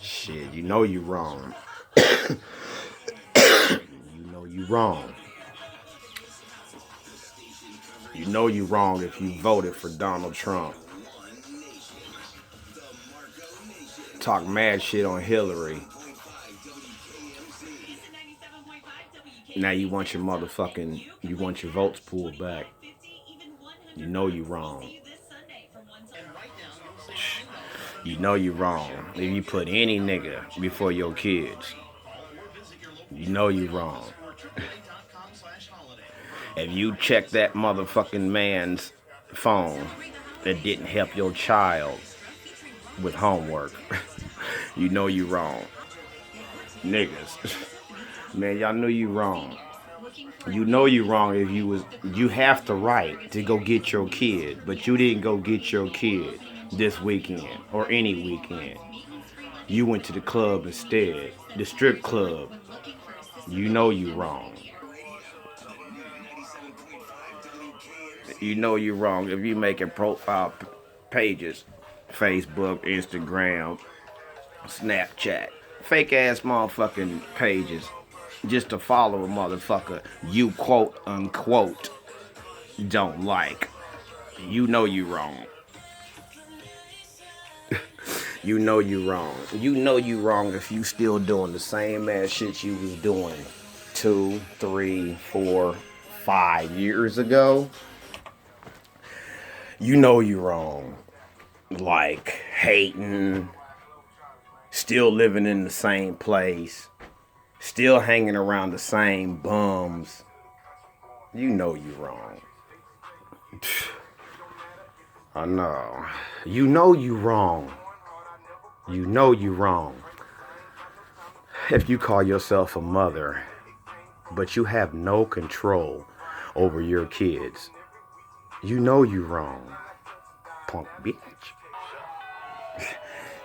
Shit, you know you wrong. You know you wrong. You know you wrong if you voted for Donald Trump. Talk mad shit on Hillary. Now you want your votes pulled back. You know you wrong. You know you wrong. If you put any nigga before your kids, you know you wrong. If you check that motherfucking man's phone that didn't help your child with homework, you know you wrong. Niggas. Man, y'all knew you wrong. You know you wrong if you have the right to go get your kid, but you didn't go get your kid this weekend or any weekend. You went to the club instead, the strip club. You know you wrong. You know you wrong if you making profile pages, Facebook, Instagram, Snapchat, fake ass motherfucking pages just to follow a motherfucker you quote unquote don't like. You know you wrong. You know you wrong. You know you wrong if you still doing the same ass shit you was doing 2, 3, 4, 5 years ago. You know you wrong. Like hating, still living in the same place, still hanging around the same bums. You know you wrong. I know. You know you wrong. You know you wrong. If you call yourself a mother, but you have no control over your kids, you know you wrong. Punk bitch.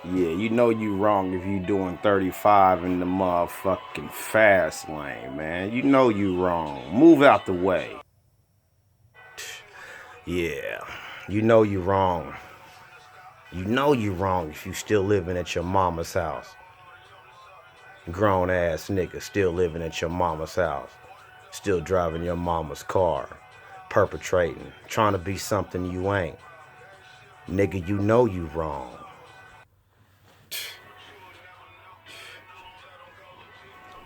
Yeah, you know you wrong if you doing 35 in the motherfucking fast lane, man. You know you wrong. Move out the way. Yeah, you know you wrong. You know you wrong if you still living at your mama's house. Grown ass nigga still living at your mama's house. Still driving your mama's car. Perpetrating. Trying to be something you ain't. Nigga, you know you wrong.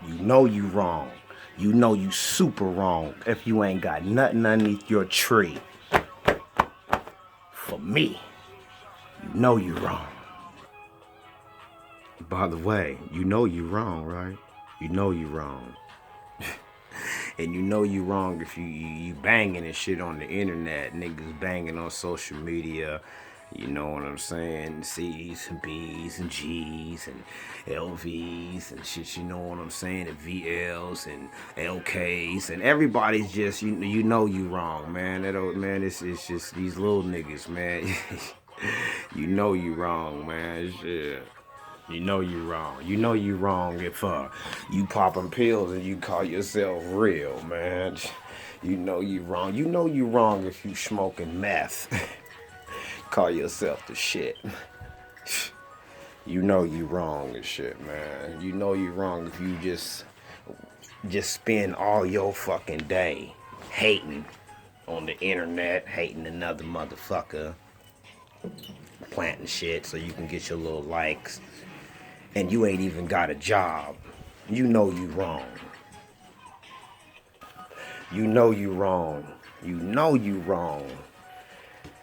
You know you wrong. You know you super wrong if you ain't got nothing underneath your tree. For me, you know you wrong. By the way, you know you wrong, right? You know you wrong. And you know you wrong if you banging and shit on the internet. Niggas banging on social media. You know what I'm saying? C's and B's and G's and LV's and shit. You know what I'm saying? And VL's and LK's and everybody's just you know you wrong, man. Man, it's just these little niggas, man. You know you wrong, man. Shit. You know you wrong. You know you wrong if you popping pills and you call yourself real, man. You know you wrong. You know you wrong if you smoking meth. Call yourself the shit. You know you wrong and shit, man. You know you wrong if you just spend all your fucking day hating on the internet, hating another motherfucker, planting shit so you can get your little likes, and you ain't even got a job. You know you wrong. You know you wrong. You know you wrong.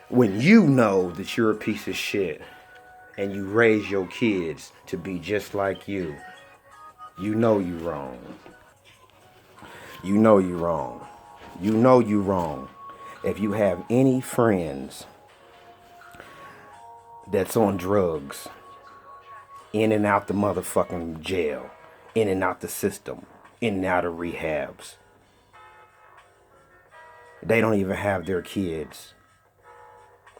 When you know that you're a piece of shit and you raise your kids to be just like you know you wrong. You know you wrong. You know you wrong. If you have any friends that's on drugs, in and out the motherfucking jail, in and out the system, in and out of rehabs, they don't even have their kids.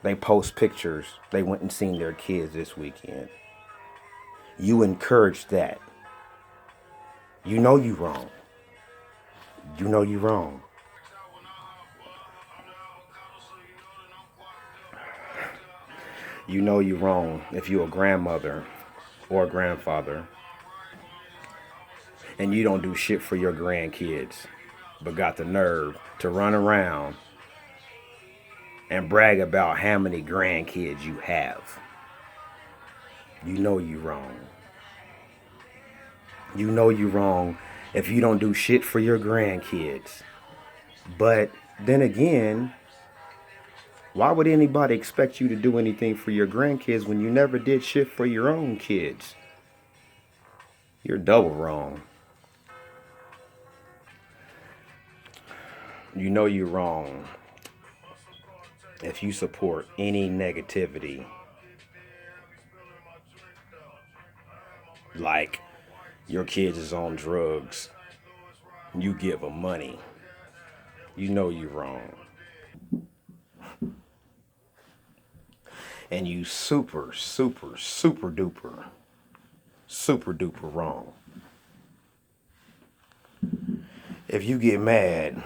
They post pictures. They went and seen their kids this weekend. You encourage that. You know you wrong. You know you wrong. You know you wrong if you a grandmother or grandfather, and you don't do shit for your grandkids, but got the nerve to run around and brag about how many grandkids you have. You know you wrong. You know you wrong if you don't do shit for your grandkids. But then again, why would anybody expect you to do anything for your grandkids when you never did shit for your own kids? You're double wrong. You know you're wrong if you support any negativity, like your kids is on drugs, you give them money. You know you're wrong. And you super duper wrong if you get mad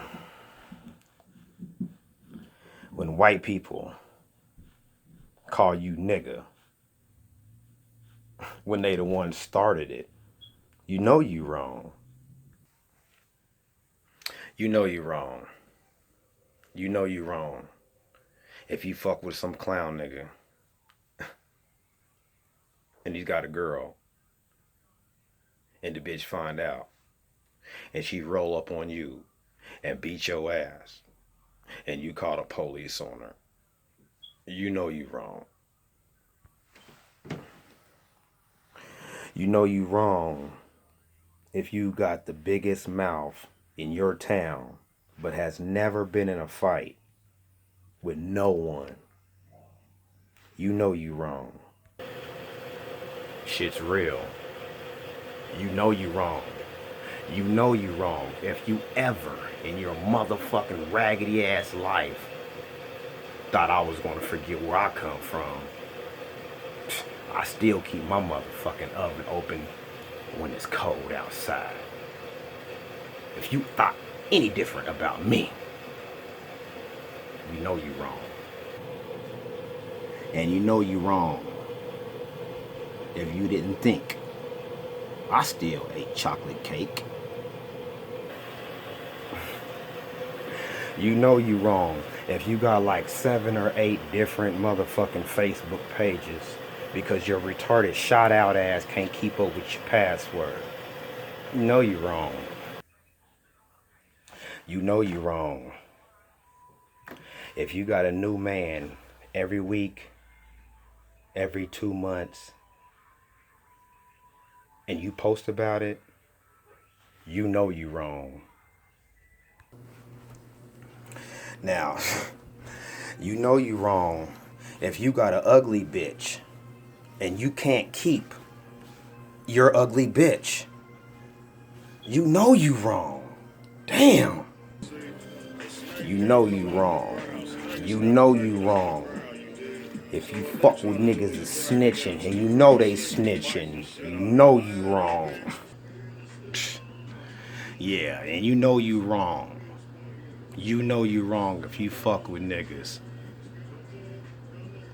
when white people call you nigga when they the ones started it. You know you wrong. You know you wrong. You know you wrong if you fuck with some clown nigga and he's got a girl and the bitch find out and she roll up on you and beat your ass and you call the police on her. You know you wrong. You know you wrong if you got the biggest mouth in your town but has never been in a fight with no one. You know you wrong. Shit's real. You know you wrong. You know you wrong if you ever in your motherfucking raggedy ass life thought I was gonna forget where I come from. I still keep my motherfucking oven open when it's cold outside. If you thought any different about me, you know you wrong. And you know you wrong if you didn't think I still ate chocolate cake. You know you wrong if you got like 7 or 8 different motherfucking Facebook pages because your retarded shot out ass can't keep up with your password. You know you wrong. You know you wrong if you got a new man every week, every 2 months, and you post about it. You know you wrong. Now, you know you wrong if you got an ugly bitch and you can't keep your ugly bitch. You know you wrong. Damn. You know you wrong. You know you wrong if you fuck with niggas that's snitching and you know they snitching. You know you wrong. Yeah, and you know you wrong. You know you wrong if you fuck with niggas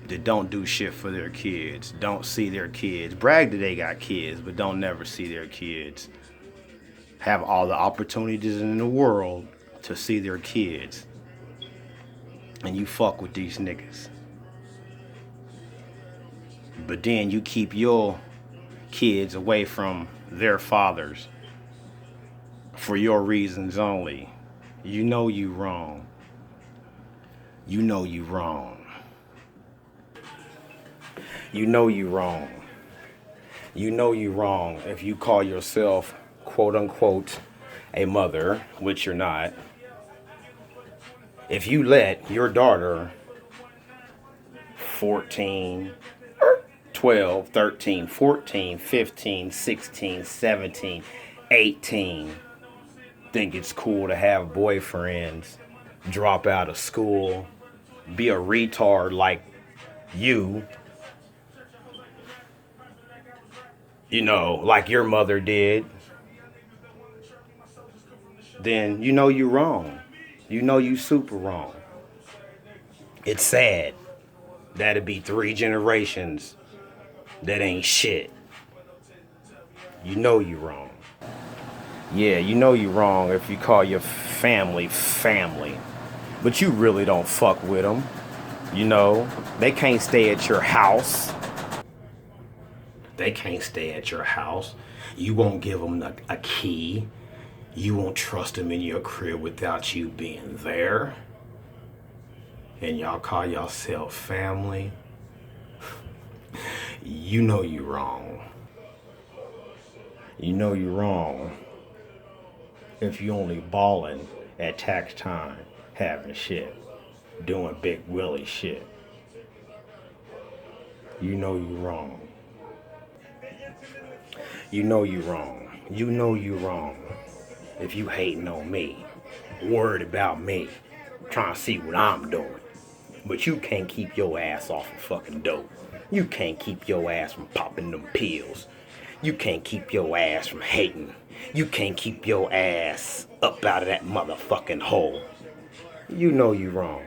that don't do shit for their kids, don't see their kids, brag that they got kids, but don't never see their kids, have all the opportunities in the world to see their kids, and you fuck with these niggas. But then you keep your kids away from their fathers for your reasons only. You know you wrong. You know you wrong. You know you wrong. You know you wrong if you call yourself, quote unquote, a mother, which you're not. If you let your daughter, 14, 12, 13, 14, 15, 16, 17, 18, think it's cool to have boyfriends, drop out of school, be a retard like you know, like your mother did, then you know you're wrong. You know you super wrong. It's sad. That'd be 3 generations that ain't shit. You know you wrong. Yeah, you know you wrong if you call your family family. But you really don't fuck with them. You know, they can't stay at your house. They can't stay at your house. You won't give them a key. You won't trust them in your crib without you being there. And y'all call yourself family. You know you wrong. You know you wrong if you only ballin' at tax time, having shit, doing big Willie shit. You know you wrong. You know you wrong. You know you wrong if you hating on me, worried about me, trying to see what I'm doing. But you can't keep your ass off of fucking dope. You can't keep your ass from popping them pills. You can't keep your ass from hating. You can't keep your ass up out of that motherfucking hole. You know you wrong.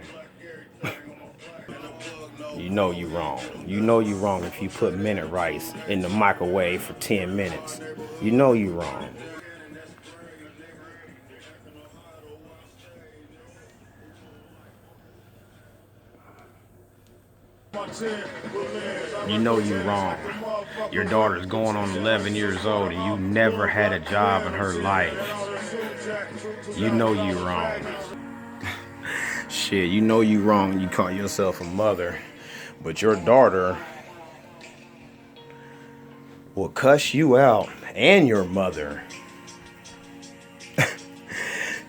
You know you wrong. You know you wrong if you put minute rice in the microwave for 10 minutes. You know you wrong. You know you wrong. Your daughter's going on 11 years old and you never had a job in her life. You know you wrong. Shit, you know you wrong. You call yourself a mother, but your daughter will cuss you out and your mother.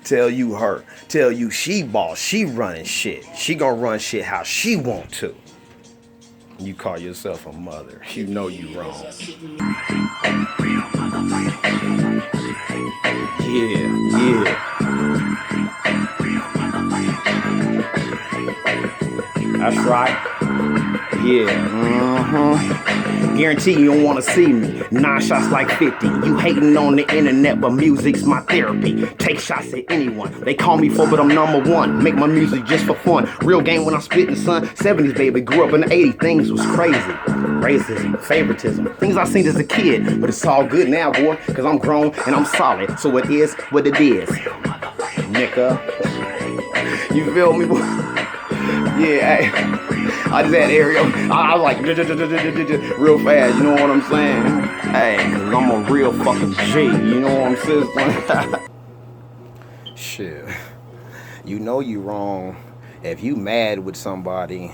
Tell you she boss, she running shit. She gonna run shit how she want to. You call yourself a mother. You know you wrong. Yeah. That's right. Yeah, Guarantee you don't wanna see me. 9 shots like 50. You hating on the internet, but music's my therapy. Take shots at anyone. They call me for, but I'm #1. Make my music just for fun. Real game when I'm spitting, son. 70s, baby. Grew up in the 80s. Things was crazy. Racism, favoritism. Things I seen as a kid. But it's all good now, boy. Cause I'm grown and I'm solid. So it is what it is. Nigga. You feel me, boy? Yeah, hey. I just had Ariel. I was like, real fast, you know what I'm saying? Hey, cause I'm a real fucking G, you know what I'm saying? Shit. You know you wrong if you mad with somebody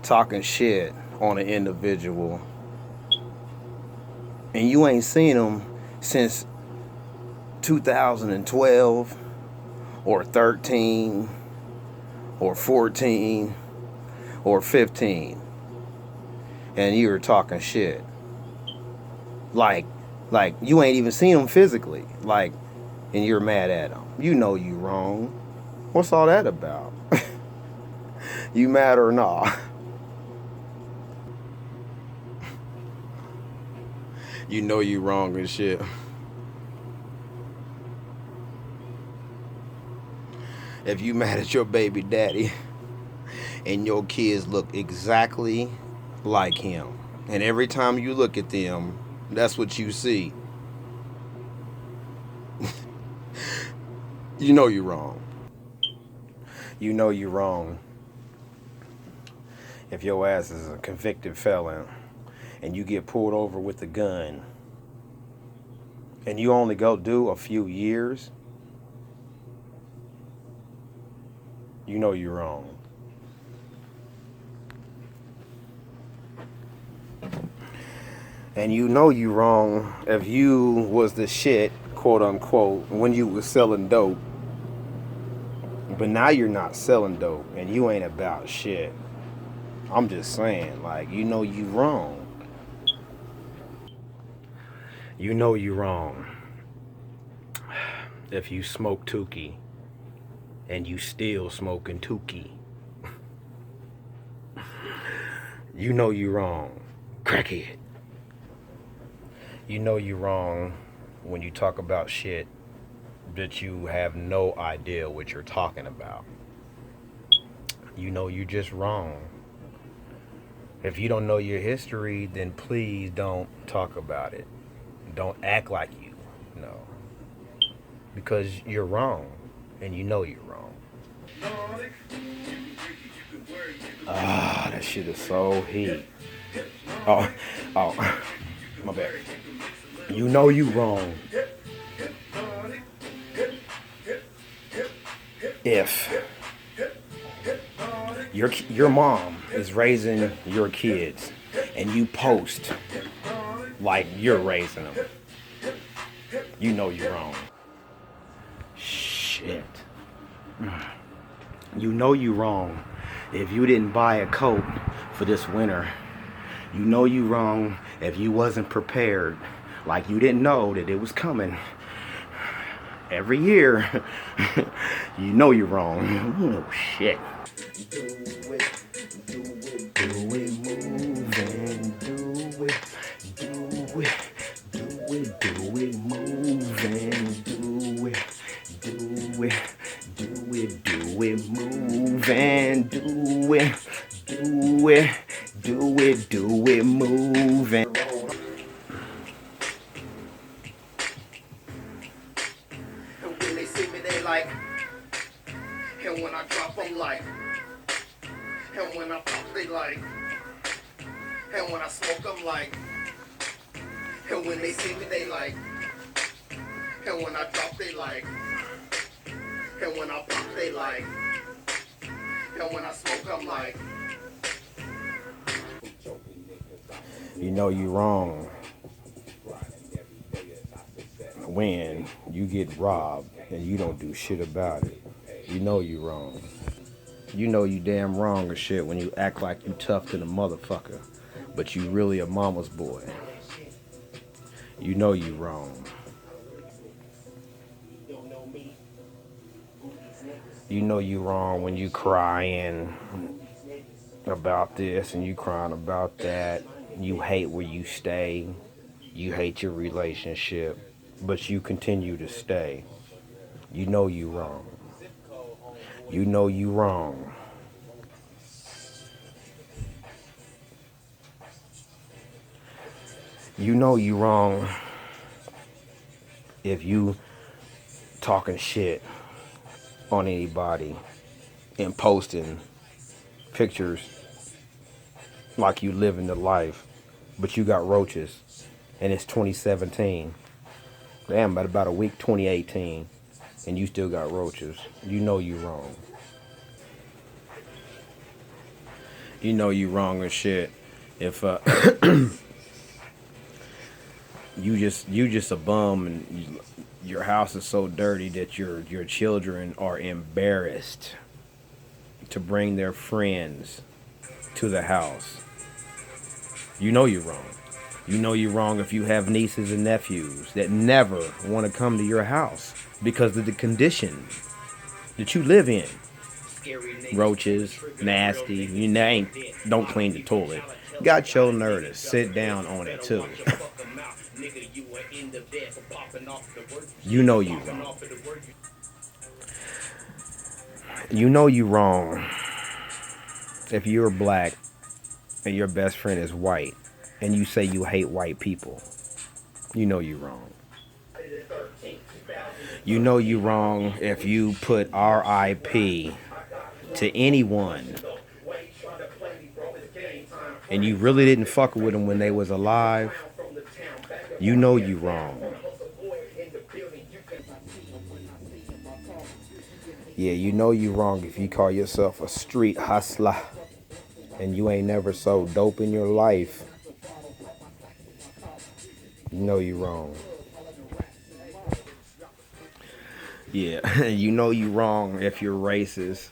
talking shit on an individual and you ain't seen them since 2012 or 13 or 14 or 15 and you were talking shit like you ain't even seen them physically, like, and you're mad at them. You know you wrong. What's all that about? You mad or not? You know you wrong and shit. If you mad at your baby daddy and your kids look exactly like him, and every time you look at them, that's what you see, you know you're wrong. You know you're wrong if your ass is a convicted felon and you get pulled over with a gun and you only go do a few years. You know you're wrong. And you know you wrong if you was the shit, quote unquote, when you was selling dope. But now you're not selling dope and you ain't about shit. I'm just saying, like, you know you wrong. You know you wrong if you smoke Tookie and you still smoking Tookie. You know you wrong, crackhead. You know you wrong when you talk about shit that you have no idea what you're talking about. You know you just wrong. If you don't know your history, then please don't talk about it. Don't act like you know. Because you're wrong. And you know you're wrong. Ah, that shit is so heat. Oh, oh, my bad. You know you wrong if your mom is raising your kids and you post like you're raising them. You know you're wrong. Shit. You know you wrong if you didn't buy a coat for this winter. You know you wrong if you wasn't prepared, like you didn't know that it was coming. Every year, you know you're wrong. Oh shit. Do it, do it, moving, do it, do it, do it, do it, moving, do it, do it, do it, do it, moving, do it, do it, do it, do it, moving. And when they see me, they like, and when I drop, I'm like, and when I pop, they like, and when I smoke, I'm like, and when they see me, they like, and when I drop, they like, and when I pop, they like, and when I smoke, I'm like. You know you wrong when you get robbed and you don't do shit about it. You know you wrong. You know you damn wrong as shit when you act like you tough to the motherfucker, but you really a mama's boy. You know you wrong. You know you wrong when you crying about this and you crying about that. You hate where you stay. You hate your relationship, but you continue to stay. You know you wrong. You know you wrong. You know you wrong if you talking shit on anybody and posting pictures like you living the life, but you got roaches and it's 2017. Damn, but about a week 2018 and you still got roaches. You know you wrong. You know you wrong as shit if you just a bum and your house is so dirty that your children are embarrassed to bring their friends to the house. You know you're wrong. You know you're wrong if you have nieces and nephews that never want to come to your house because of the condition that you live in. Roaches, nasty, you ain't, don't clean the toilet. Got your nerve to sit down on it too. You know you wrong. You know you wrong if you're black and your best friend is white and you say you hate white people. You know you wrong. You know you wrong if you put RIP to anyone and you really didn't fuck with them when they was alive. You know you wrong. Yeah, you know you wrong if you call yourself a street hustler and you ain't never sold dope in your life. You know you wrong. Yeah, you know you wrong if you're racist,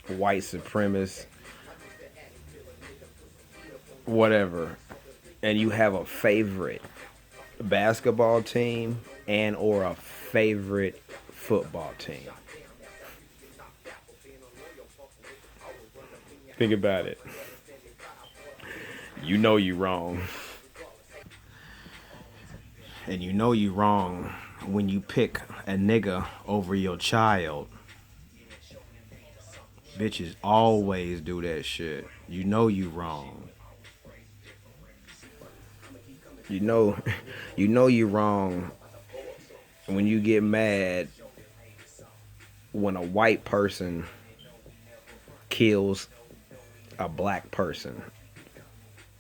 white supremacist, whatever, and you have a favorite basketball team and or a favorite football team. Think about it. You know you wrong. And you know you wrong when you pick a nigga over your child. Bitches always do that shit. You know you wrong. You know, you know you're wrong when you get mad when a white person kills a black person.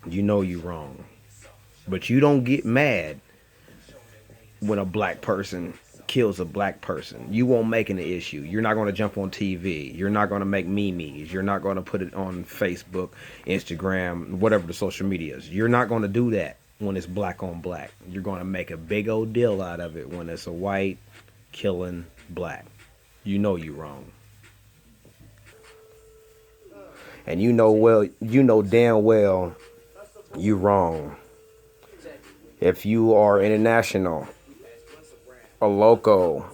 You know you're wrong. But you don't get mad when a black person kills a black person. You won't make it an issue. You're not going to jump on TV. You're not going to make memes. You're not going to put it on Facebook, Instagram, whatever the social media is. You're not going to do that when it's black on black. You're going to make a big old deal out of it when it's a white killing black. You know you're wrong. And you know damn well you're wrong. If you are international, a local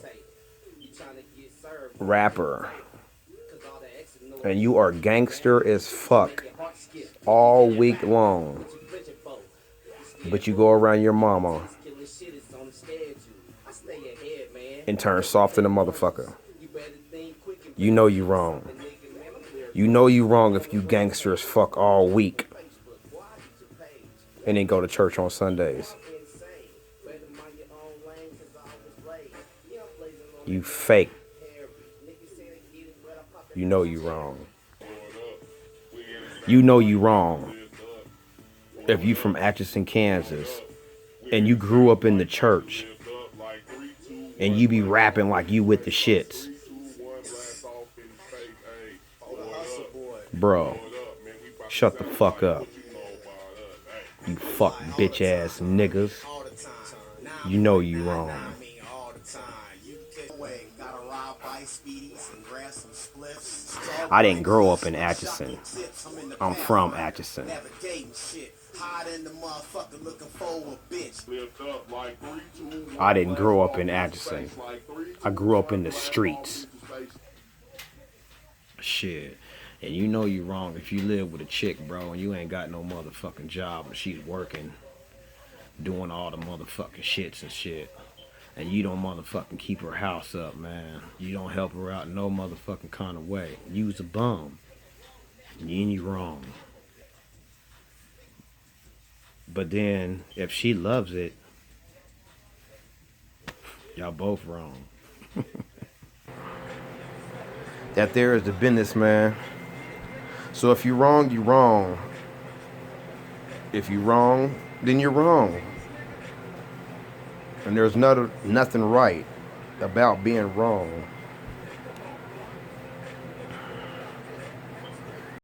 rapper, and you are gangster as fuck all week long, but you go around your mama and turn soft in a motherfucker, you know you wrong. You know you wrong if you gangster as fuck all week and then go to church on Sundays. You fake. You know you wrong. You know you wrong if you from Atchison, Kansas, and you grew up in the church and you be rapping like you with the shits. Bro, shut the fuck up. You fuck bitch ass niggas. You know you wrong. I didn't grow up in Atchison. I'm from Atchison. I didn't grow up in Atchison. I grew up in the streets. Shit. And you know you wrong if you live with a chick, bro, and you ain't got no motherfucking job and she's working, doing all the motherfucking shits and shit. And you don't motherfucking keep her house up, man. You don't help her out in no motherfucking kind of way. You's a bum. And you wrong. But then, if she loves it, y'all both wrong. That there is the business, man. So if you're wrong, you're wrong. If you're wrong, then you're wrong. And there's nothing right about being wrong.